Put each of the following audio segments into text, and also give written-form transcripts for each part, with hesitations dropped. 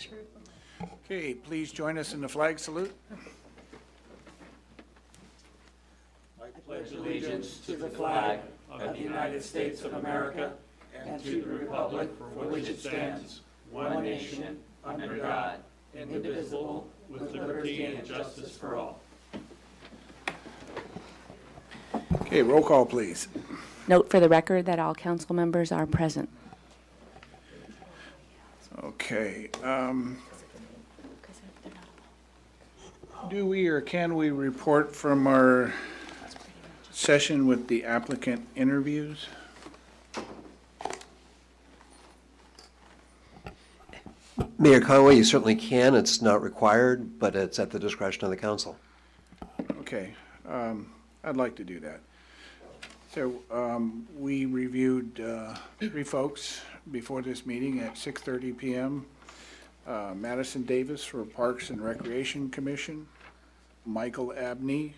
True. Okay, please join us in the flag salute. I pledge allegiance to the flag of the United States of America and to the republic for which it stands, one nation, under God, indivisible, with liberty and justice for all. Okay, roll call, please. Note for the record that all council members are present. Okay, do we or can we report from our session with the applicant interviews? Mayor Conway, you certainly can. It's not required, but it's at the discretion of the council. Okay, I'd like to do that. So we reviewed 3 folks before this meeting at 6:30 p.m. Madison Davis for Parks and Recreation Commission, Michael Abney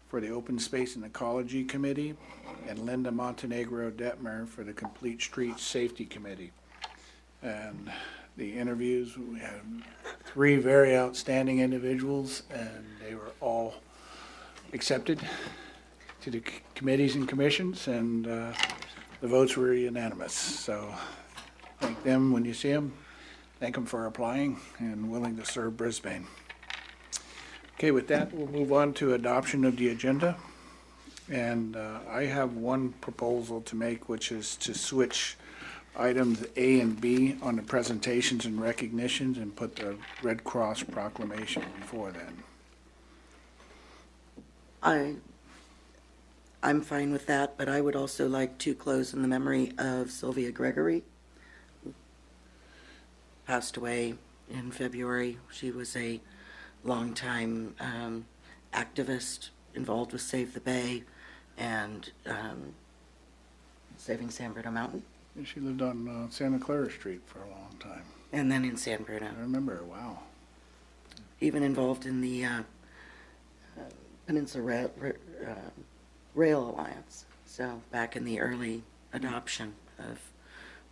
for the Open Space and Ecology Committee, and Linda Montenegro Detmer for the Complete Streets Safety Committee. And the interviews, we had 3 very outstanding individuals, and they were all accepted to the committees and commissions, and the votes were unanimous. So thank them when you see them. Thank them for applying and willing to serve Brisbane. Okay, with that, we'll move on to adoption of the agenda. And I have one proposal to make, which is to switch items A and B on the presentations and recognitions and put the Red Cross proclamation before then. I'm fine with that, but I would also like to close in the memory of Sylvia Gregory, who passed away in February. She was a longtime activist involved with Save the Bay and Saving San Bruno Mountain. And she lived on Santa Clara Street for a long time. And then in San Bruno. I remember her, wow. Even involved in the Peninsula Rail Alliance. So back in the early adoption of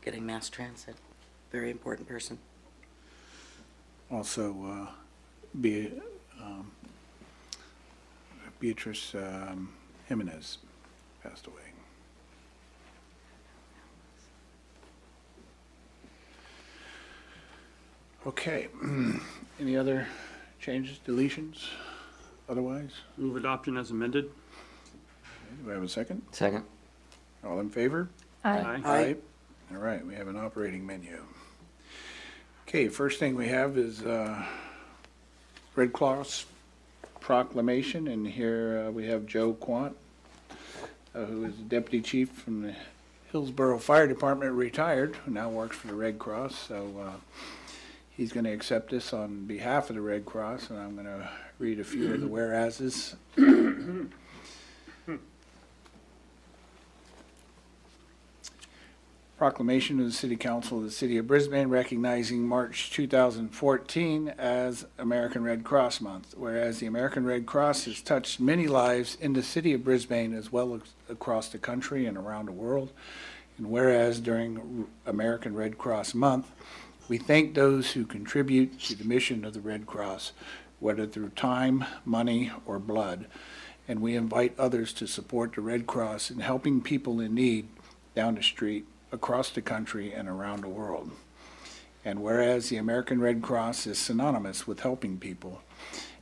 getting mass transit. Very important person. Also, Beatrice Jimenez passed away. Okay, any other changes, deletions, otherwise? Move adoption as amended. Do we have a second? Second. All in favor? Aye. Aye. All right, we have an operating menu. Okay, first thing we have is Red Cross proclamation, and here we have Joe Quant, who is the deputy chief from the Hillsborough Fire Department, retired, who now works for the Red Cross. So he's going to accept this on behalf of the Red Cross, and I'm going to read a few of the whereases. Proclamation of the City Council of the City of Brisbane recognizing March 2014 as American Red Cross Month. Whereas the American Red Cross has touched many lives in the City of Brisbane as well as across the country and around the world. And whereas during American Red Cross Month, we thank those who contribute to the mission of the Red Cross, whether through time, money, or blood. And we invite others to support the Red Cross in helping people in need down the street, across the country, and around the world. And whereas the American Red Cross is synonymous with helping people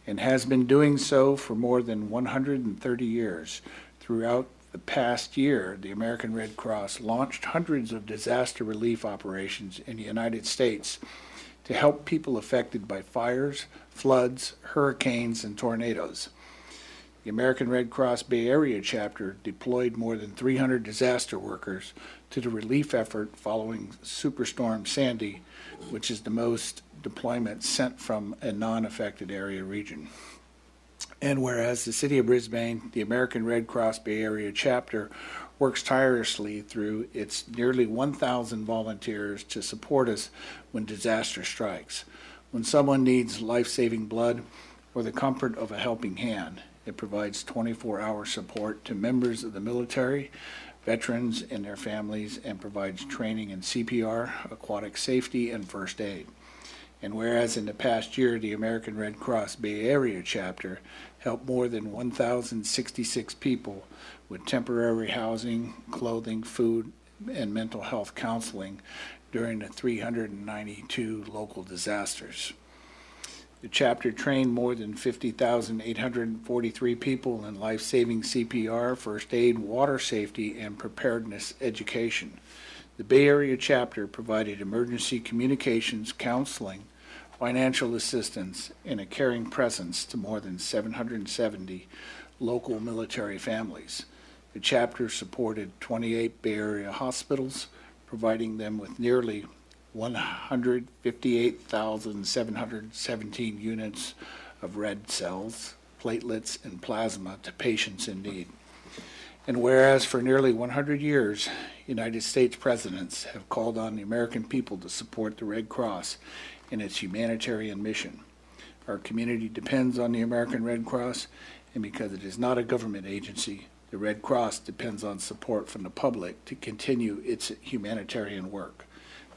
and has been doing so for more than 130 years, throughout the past year, the American Red Cross launched hundreds of disaster relief operations in the United States to help people affected by fires, floods, hurricanes, and tornadoes. The American Red Cross Bay Area chapter deployed more than 300 disaster workers to the relief effort following Superstorm Sandy, which is the most deployments sent from a non-affected area region. And whereas the City of Brisbane, the American Red Cross Bay Area chapter, works tirelessly through its nearly 1,000 volunteers to support us when disaster strikes. When someone needs life-saving blood or the comfort of a helping hand, it provides 24-hour support to members of the military, veterans, and their families, and provides training in CPR, aquatic safety, and first aid. And whereas in the past year, the American Red Cross Bay Area chapter helped more than 1,066 people with temporary housing, clothing, food, and mental health counseling during the 392 local disasters. The chapter trained more than 50,843 people in life-saving CPR, first aid, water safety, and preparedness education. The Bay Area chapter provided emergency communications, counseling, financial assistance, and a caring presence to more than 770 local military families. The chapter supported 28 Bay Area hospitals, providing them with nearly 158,717 units of red cells, platelets, and plasma to patients in need. And whereas for nearly 100 years, United States presidents have called on the American people to support the Red Cross in its humanitarian mission. Our community depends on the American Red Cross, and because it is not a government agency, the Red Cross depends on support from the public to continue its humanitarian work.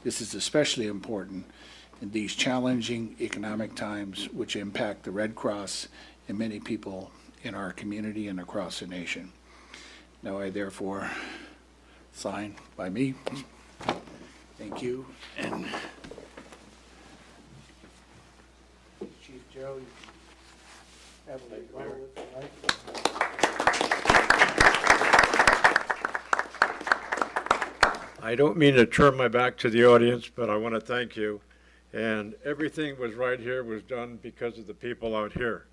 This is especially important in these challenging economic times which impact the Red Cross and many people in our community and across the nation. Now I therefore sign by me. Thank you. And Chief Joe, you have a rebuttal with the mic. I don't mean to turn my back to the audience, but I want to thank you. And everything was right here was done because of the people out here.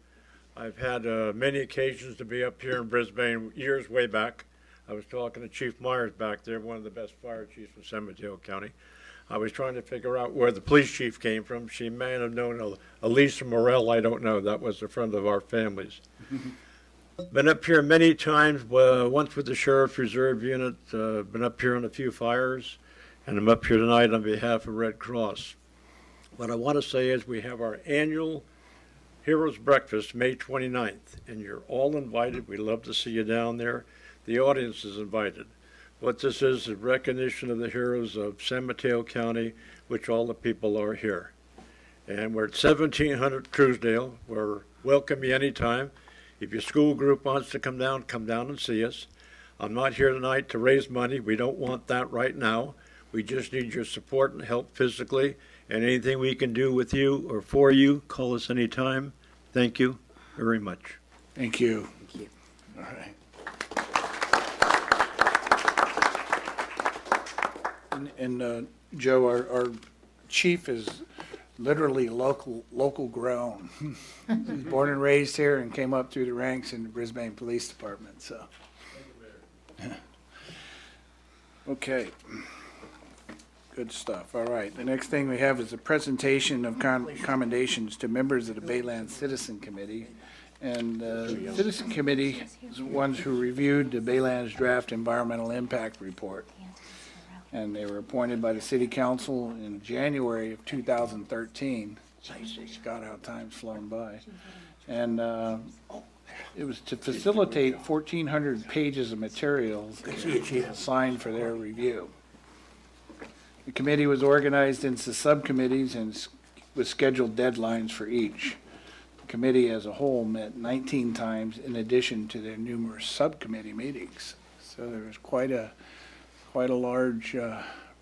I've had many occasions to be up here in Brisbane years way back. I was talking to Chief Myers back there, one of the best fire chiefs in San Mateo County. I was trying to figure out where the police chief came from. She may have known Elisa Morell, I don't know. That was a friend of our family's. Been up here many times, once with the Sheriff's Reserve Unit, been up here on a few fires, and I'm up here tonight on behalf of Red Cross. What I want to say is we have our annual Heroes Breakfast, May 29th, and you're all invited. We'd love to see you down there. The audience is invited. What this is recognition of the heroes of San Mateo County, which all the people are here. And we're at 1700 Truesdale. We're welcome you anytime. If your school group wants to come down and see us. I'm not here tonight to raise money. We don't want that right now. We just need your support and help physically. And anything we can do with you or for you, call us anytime. Thank you very much. Thank you. Thank you. All right. And Joe, our chief is literally local grown. He's born and raised here and came up through the ranks in the Brisbane Police Department, so. Okay. Good stuff. All right. The next thing we have is a presentation of commendations to members of the Baylands Citizen Committee. And the Citizen Committee is the ones who reviewed the Baylands Draft Environmental Impact Report. And they were appointed by the City Council in January of 2013. God, how time's flown by. And it was to facilitate 1,400 pages of materials assigned for their review. The committee was organized into subcommittees and with scheduled deadlines for each. The committee as a whole met 19 times in addition to their numerous subcommittee meetings. So there was quite a large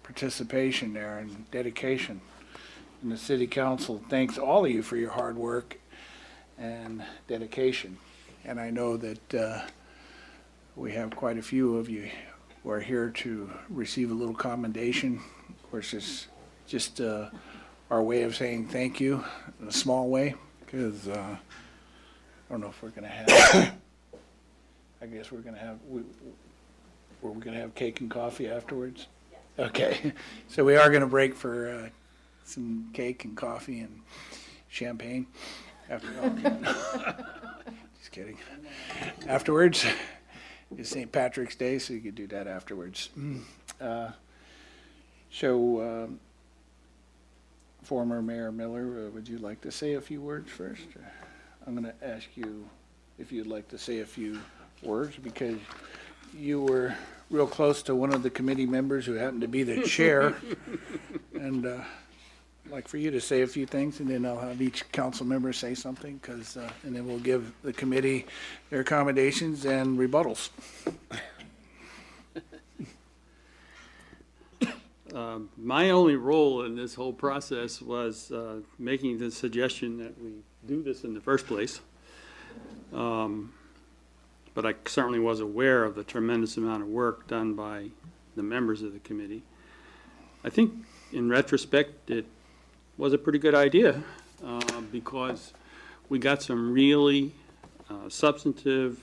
participation there and dedication. And the City Council thanks all of you for your hard work and dedication. And I know that we have quite a few of you who are here to receive a little commendation. Of course, it's just our way of saying thank you in a small way, because I don't know if we're going to have, I guess we're going to have, were we going to have cake and coffee afterwards? Yes. Okay. So we are going to break for some cake and coffee and champagne after all. Just kidding. Afterwards, it's St. Patrick's Day, so you could do that afterwards. Former Mayor Miller, would you like to say a few words first? I'm going to ask you if you'd like to say a few words, because you were real close to one of the committee members who happened to be the chair. And like for you to say a few things, and then I'll have each council member say something, and then we'll give the committee their accommodations and rebuttals. My only role in this whole process was making the suggestion that we do this in the first place. But I certainly was aware of the tremendous amount of work done by the members of the committee. I think in retrospect, it was a pretty good idea because we got some really substantive,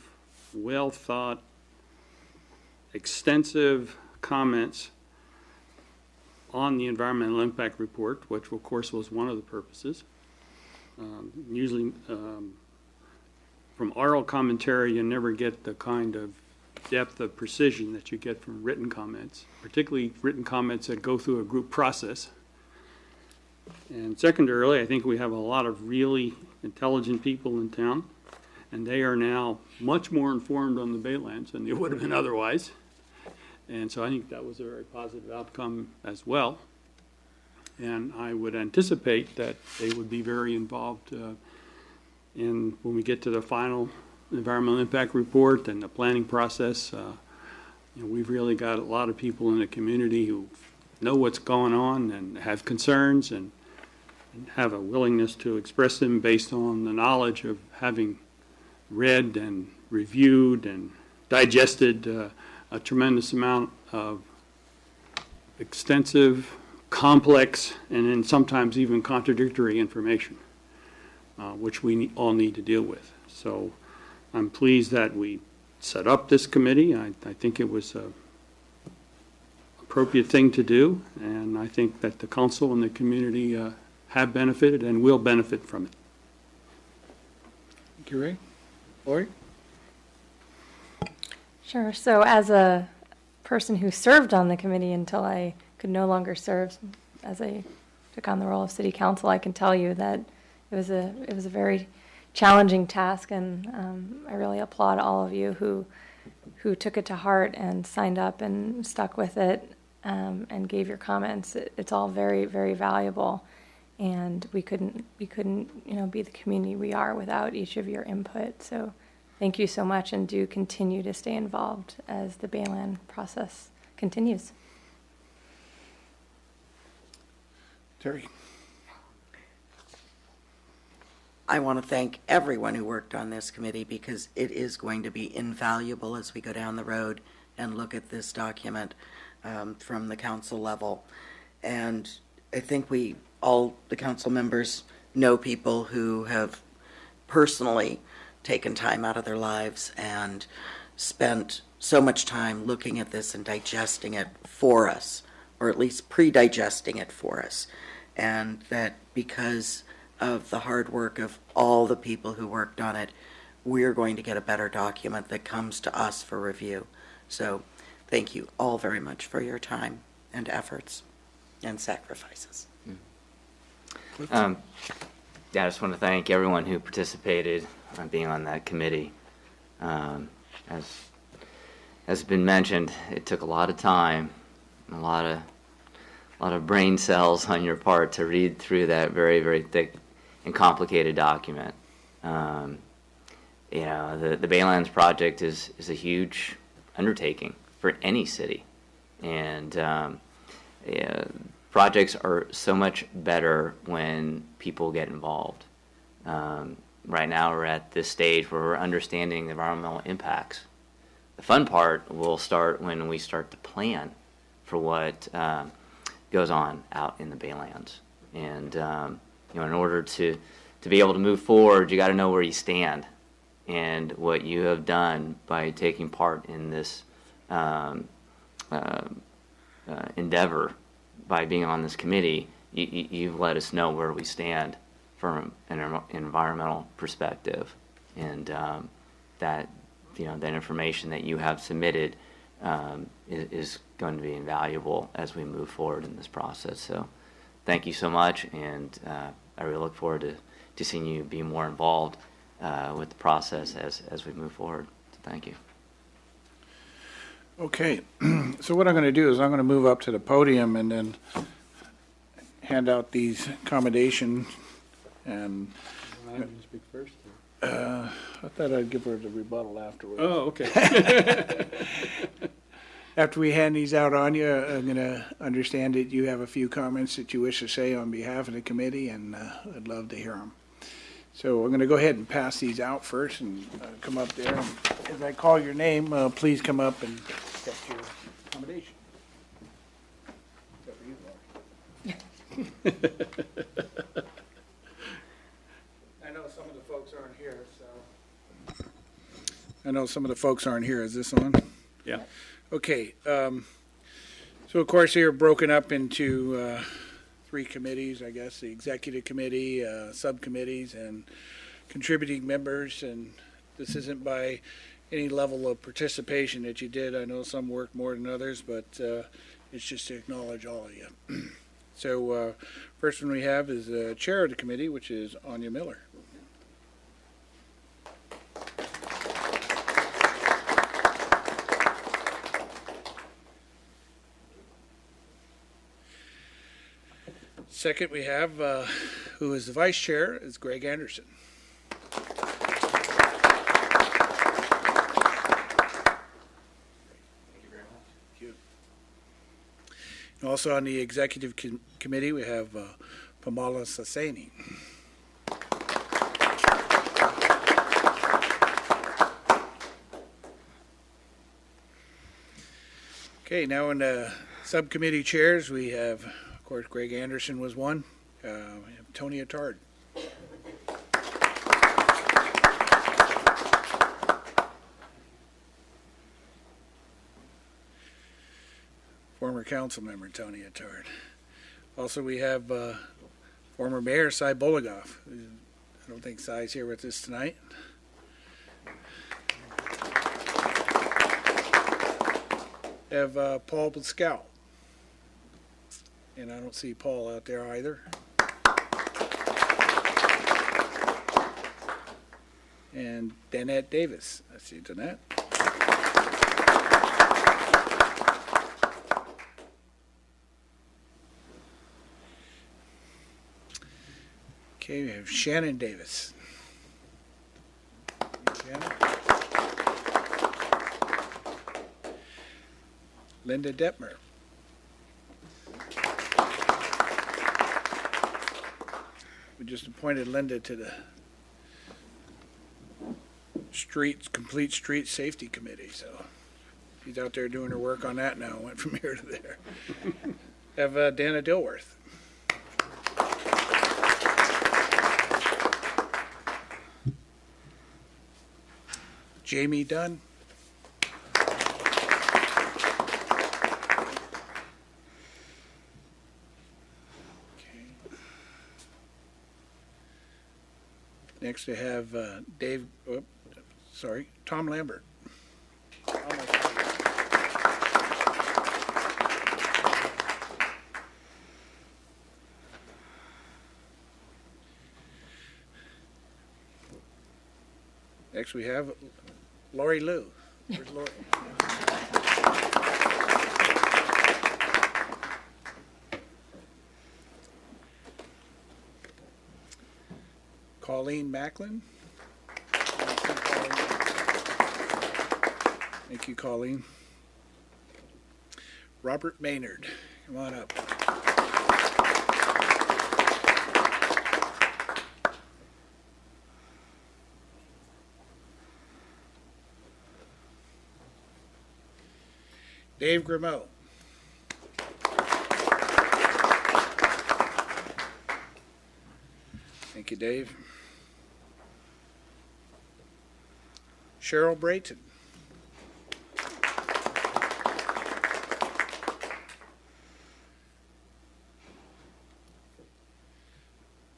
well-thought, extensive comments on the environmental impact report, which of course was one of the purposes. Usually from oral commentary, you never get the kind of depth of precision that you get from written comments, particularly written comments that go through a group process. And secondarily, I think we have a lot of really intelligent people in town, and they are now much more informed on the Baylands than they would have been otherwise. And so I think that was a very positive outcome as well. And I would anticipate that they would be very involved in when we get to the final environmental impact report and the planning process. We've really got a lot of people in the community who know what's going on and have concerns and have a willingness to express them based on the knowledge of having read and reviewed and digested a tremendous amount of extensive, complex, and then sometimes even contradictory information, which we all need to deal with. So I'm pleased that we set up this committee. I think it was an appropriate thing to do, and I think that the council and the community have benefited and will benefit from it. Thank you, Ray. Lori? Sure. So as a person who served on the committee until I could no longer serve as I took on the role of city council, I can tell you that it was a very challenging task, and I really applaud all of you who took it to heart and signed up and stuck with it and gave your comments. It's all very, very valuable, and we couldn't be the community we are without each of your input. So thank you so much, and do continue to stay involved as the Bayland process continues. Terry? I want to thank everyone who worked on this committee, because it is going to be invaluable as we go down the road and look at this document from the council level. And I think all the council members know people who have personally taken time out of their lives and spent so much time looking at this and digesting it for us, or at least pre-digesting it for us. And that because of the hard work of all the people who worked on it, we're going to get a better document that comes to us for review. So thank you all very much for your time and efforts and sacrifices. Yeah, I just want to thank everyone who participated on being on that committee. As has been mentioned, it took a lot of time, a lot of brain cells on your part to read through that very, very thick and complicated document. The Baylands project is a huge undertaking for any city, and projects are so much better when people get involved. Right now we're at this stage where we're understanding the environmental impacts. The fun part will start when we start to plan for what goes on out in the Baylands. And in order to be able to move forward, you got to know where you stand and what you have done by taking part in this endeavor. By being on this committee, you've let us know where we stand from an environmental perspective, and that information that you have submitted is going to be invaluable as we move forward in this process. So thank you so much, and I really look forward to seeing you be more involved with the process as we move forward. So thank you. Okay, so what I'm going to do is I'm going to move up to the podium and then hand out these accommodations, and I can speak first. I thought I'd give her the rebuttal afterwards. Oh, okay. After we hand these out on you, I'm going to understand that you have a few comments that you wish to say on behalf of the committee, and I'd love to hear them. So I'm going to go ahead and pass these out first and come up there. And as I call your name, please come up and accept your accommodation. Except for you, Laurie. I know some of the folks aren't here, so. I know some of the folks aren't here. Is this on? Yeah. Okay, so of course they're broken up into three committees, I guess, the executive committee, subcommittees, and contributing members, and this isn't by any level of participation that you did. I know some worked more than others, but it's just to acknowledge all of you. So first one we have is the chair of the committee, which is Anya Miller. Second, we have, who is the vice chair, is Greg Anderson. Thank you very much. Thank you. And also on the executive committee, we have Pamela Sassani. Okay, now in the subcommittee chairs, we have, of course, Greg Anderson was one. We have Tony Attard. Former council member Tony Attard. Also, we have former mayor Cy Boligoff. I don't think Cy's here with us tonight. We have Paul Blascow. And I don't see Paul out there either. And Danette Davis. I see Danette. Okay, we have Shannon Davis. Shannon. Linda Detmer. We just appointed Linda to the Complete Street Safety Committee, so she's out there doing her work on that now, went from here to there. Have Dana Dilworth. Jamie Dunn. Next, I have Tom Lambert. Next, we have Lori Liu. Where's Lori? Colleen Macklin. Thank you, Colleen. Robert Maynard, come on up. Dave Grimeau. Thank you, Dave. Cheryl Brayton.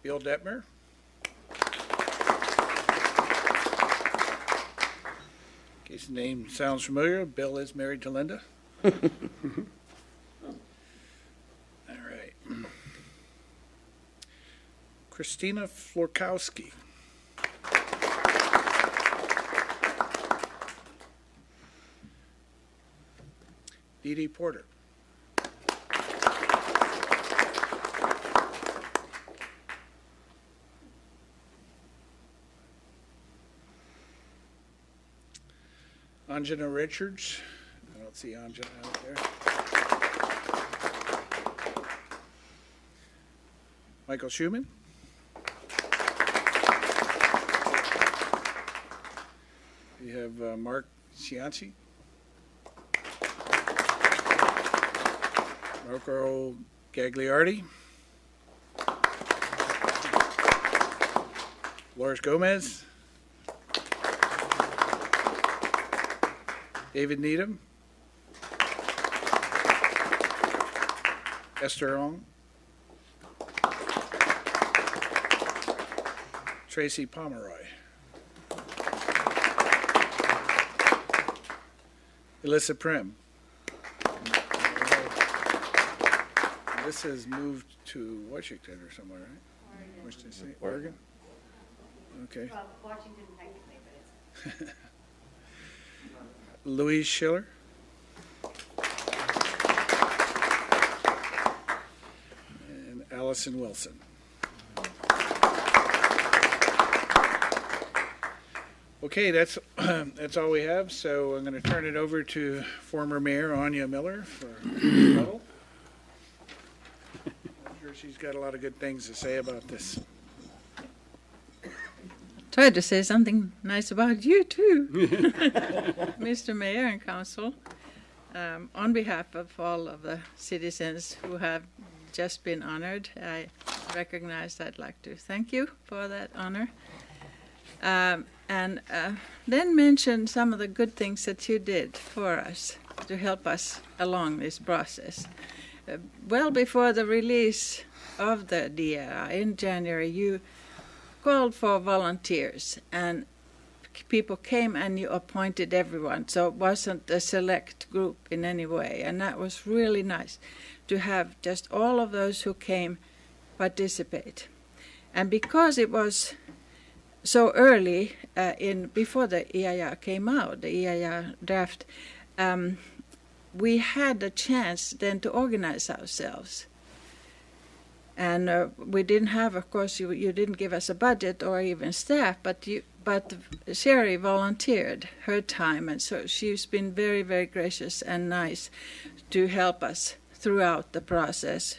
Bill Detmer. In case the name sounds familiar, Bill is married to Linda. All right. Christina Florkowski. Dee Dee Porter. Anjana Richards. I don't see Anjana out there. Michael Schumann. We have Mark Cianci. Marco Gagliardi. Loris Gomez. David Needham. Esther Ong. Tracy Pomeroy. Alyssa Prim. Alyssa has moved to Washington or somewhere, right? Washington State, Oregon? Okay. Well, Washington technically, but it's. Louise Schiller. And Allison Wilson. Okay, that's all we have. So I'm going to turn it over to former Mayor Anya Miller for rebuttal. I'm sure she's got a lot of good things to say about this. Try to say something nice about you too, Mr. Mayor and Council. On behalf of all of the citizens who have just been honored, I recognize I'd like to thank you for that honor. And then mention some of the good things that you did for us to help us along this process. Well before the release of the DRI in January, you called for volunteers, and people came and you appointed everyone, so it wasn't a select group in any way, and that was really nice to have just all of those who came participate. And because it was so early before the EIR came out, the EIR draft, we had a chance then to organize ourselves. And we didn't have, of course, you didn't give us a budget or even staff, but Sherry volunteered her time, and so she's been very, very gracious and nice to help us throughout the process,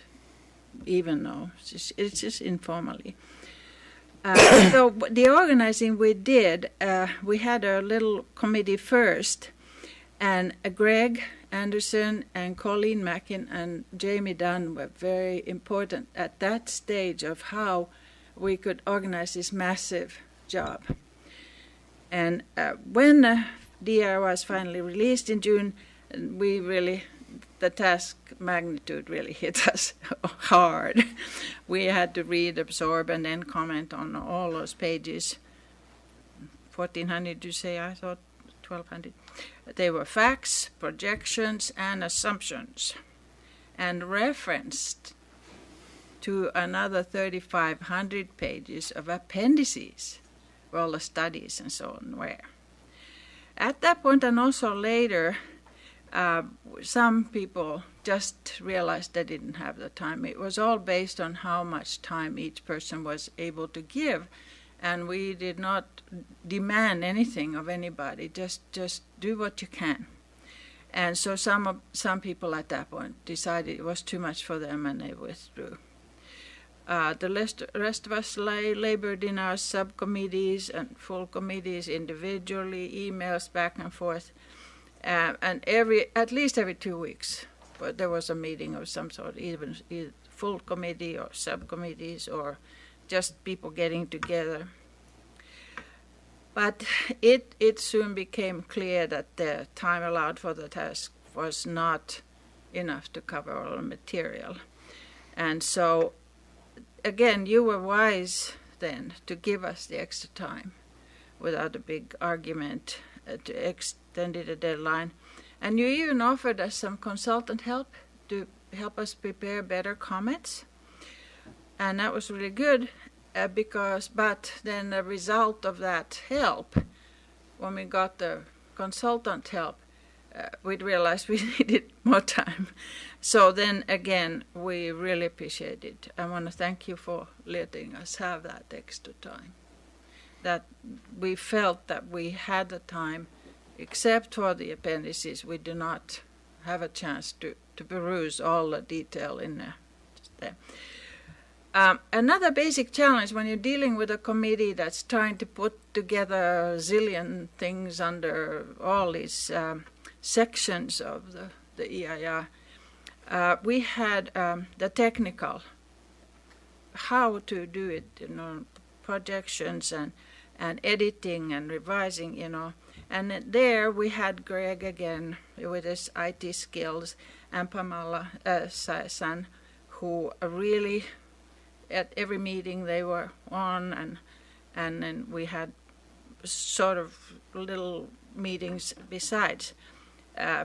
even though it's just informally. So the organizing we did, we had a little committee first, and Greg Anderson and Colleen Mackin and Jamie Dunn were very important at that stage of how we could organize this massive job. And when DR was finally released in June, the task magnitude really hit us hard. We had to read, absorb, and then comment on all those pages. 1,400, you say? I thought 1,200. They were facts, projections, and assumptions, and referenced to another 3,500 pages of appendices where all the studies and so on were. At that point, and also later, some people just realized they didn't have the time. It was all based on how much time each person was able to give, and we did not demand anything of anybody. Just do what you can. And so some people at that point decided it was too much for them, and they withdrew. The rest of us labored in our subcommittees and full committees individually, emails back and forth, and at least every 2 weeks, but there was a meeting of some sort, either full committee or subcommittees or just people getting together. But it soon became clear that the time allowed for the task was not enough to cover all the material. And so, again, you were wise then to give us the extra time without a big argument to extend a deadline. And you even offered us some consultant help to help us prepare better comments. And that was really good but then the result of that help, when we got the consultant help, we'd realized we needed more time. So then again, we really appreciate it. I want to thank you for letting us have that extra time. That we felt that we had the time except for the appendices, we do not have a chance to peruse all the detail in there. Another basic challenge when you're dealing with a committee that's trying to put together a zillion things under all these sections of the EIR, we had the technical, how to do it, projections and editing and revising, And there we had Greg again with his IT skills and Pamela San, who really, at every meeting they were on, and then we had sort of little meetings besides,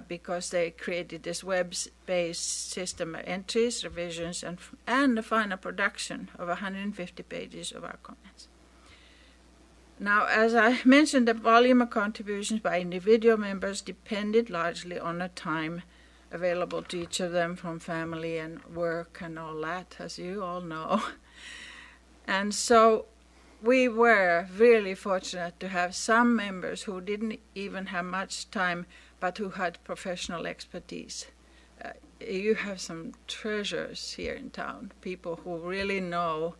because they created this web-based system of entries, revisions, and the final production of 150 pages of our comments. Now, as I mentioned, the volume of contributions by individual members depended largely on the time available to each of them from family and work and all that, as you all know. And so we were really fortunate to have some members who didn't even have much time, but who had professional expertise. You have some treasures here in town, people who really know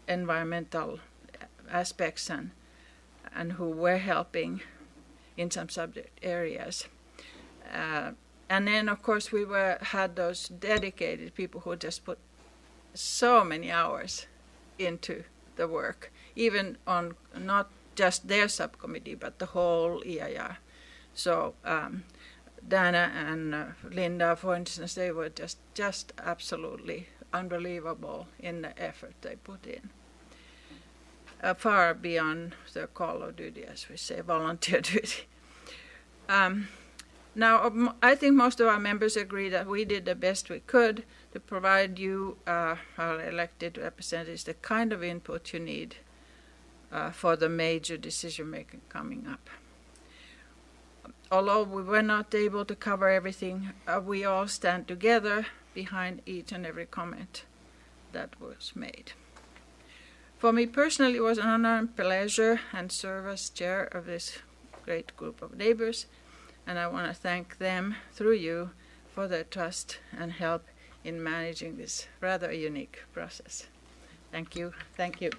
environmental aspects and who were helping in some subject areas. And then, of course, we had those dedicated people who just put so many hours into the work, even on not just their subcommittee, but the whole EIR. So Dana and Linda, for instance, they were just absolutely unbelievable in the effort they put in. Far beyond the call of duty, as we say, volunteer duty. Now, I think most of our members agree that we did the best we could to provide you, our elected representatives, the kind of input you need for the major decision-making coming up. Although we were not able to cover everything, we all stand together behind each and every comment that was made. For me personally, it was an honor and pleasure and serve as chair of this great group of neighbors, and I want to thank them through you for their trust and help in managing this rather unique process. Thank you. Thank you.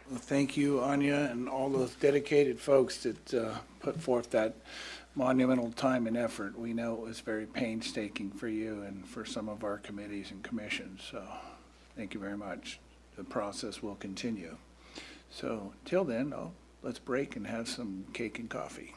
Well, thank you, Anya, and all those dedicated folks that put forth that monumental time and effort. We know it was very painstaking for you and for some of our committees and commissions, so thank you very much. The process will continue. So till then, let's break and have some cake and coffee.